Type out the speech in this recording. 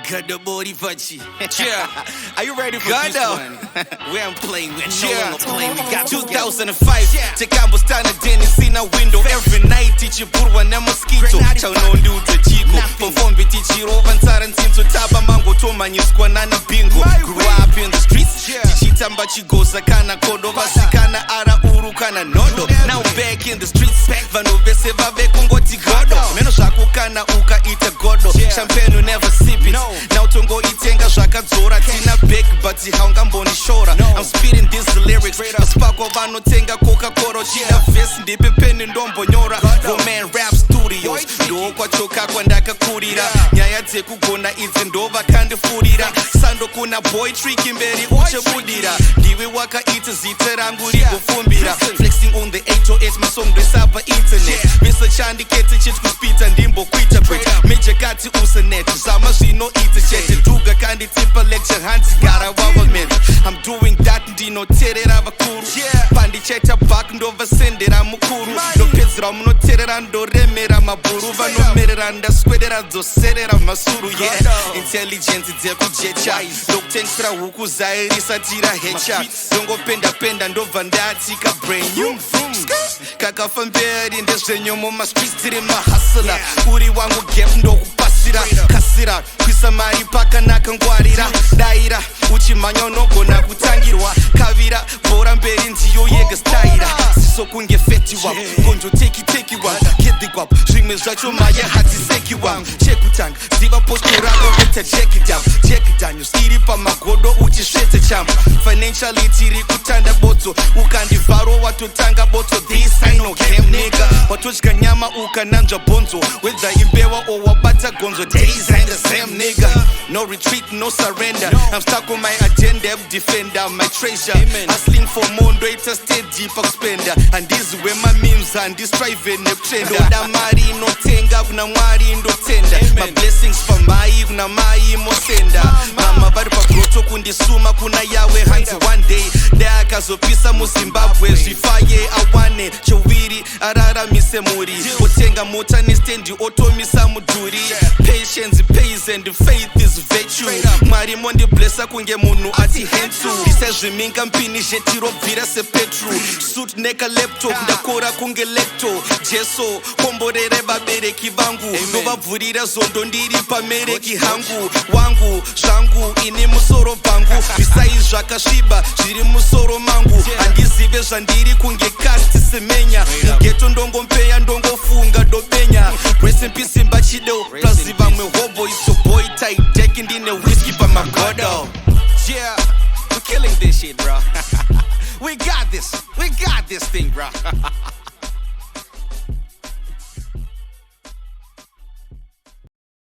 Got the body punchy. Yeah. Are you ready for this one? We ain't playing with Yeah. no playing. We got 2005. Tekambo stand Dennis in a window. Every night tichipurwa na mosquito. Chaunondi utachiko. Perform tichirova nsara nsinso taba mango toma nyiswa nana bingo. Grew up in the streets. Tichitamba chigosa kana kodo. Vasikana ara uru kana nodo. Now back in the streets. Vano vese vave kungoti godo. Meno shako kana uka ita godo. Champagne you never sip it. Now tongo itenga zvakadzora. Tina big but haunga mboni shora. I'm spitting these lyrics. Spako vano tenga Coca-Cola. Chida vest ndipe peni ndombo nyora. Roman rap studios. Ndo kwa choka kwa ndaka kurira. Nyaya dzeku gona idzi ndova kandifurira. Sando kuna boy tricky mberi uche budira. Ndiwe waka ita zita rangu rigofumbira. Flexing on the 808 masong dresapa internet. Mr. Chandi kete chit kuspita ndimbo kwita break. Meje kati usenet. Zama zvino ita chete. Duga kandi tipa lecture hands gara government. I'm doing that ndinoterera vakuru. Pandicheta back ndova sendera mukuru. Ndopedzera munoterera ndoremera maburu. Vanomerera ndaswedera dzoserera masuru. Yeah, intelligence dzekujecha. Ndokutengesera huku zairisa tira hecha. Ndongopenda penda ndobva ndatika brain you. Kakafa mberi ndezvenyomo mastreets tiri mahasila. Uri wangu gap ndokupasira. Kasira kwisa mari pakanaka ngwarira. Daira uchimanya unogona kutangirwa. Kavira bhora mberi ndiyo yega staira. Siso kunge fetiwa ngonjo tekiwa. Kedigwap zvimwe zvacho maye hatisekiwa. Chekutanga ziva posto rako veta check it down iri Pama Godo uchisvete chamba. Financially tiri kutanda boto. Ukandivharo watotanga boto. This ain't no game nigga. Watodya nyama ukananzva bonzo. Whether imbewa or wabata gonzo. Days ain't the same nigga. No retreat, no surrender. I'm stuck on my agenda, defender, my treasure. Hustling for more, ndo steady pakspenda. And this is where my memes and this private neptrenda. Ndoda mari inotenga kuna mwari ndotenda. My blessings for mai kuna mai mosenda. Mama vari pagroto kundisuma kuna yawe hands one day. Ndakazopisa muZimbabwe zvifaye awane. Chowiri araramise muri. Otenga mota nestendi otomisa mudhuri. Patience pays and faith is virtue. Mwari mondi blessa kunge munhu ati hensu. Ndisezviminga mpini zhetirobvira sepetru. Suit neka laptop ndakora kunge lecto. Jeso komborere vabereki vangu. Ndovabvurira zondo ndiri pamereki hangu. Wangu zvangu ini musoro bvangu. Bisai zvakasviba zviri musoro mangu. Handizive zvandiri kunge kasti semenya. Mugeto ndongompeya ndongofunga dobenya. Rest in peace Mfundiso Trevor Chidewu. Plus vamwe hobo it's your boy Tidech ndine whiskey Pama Godo. Yeah, we're killing this shit, bro. We got this thing, bro.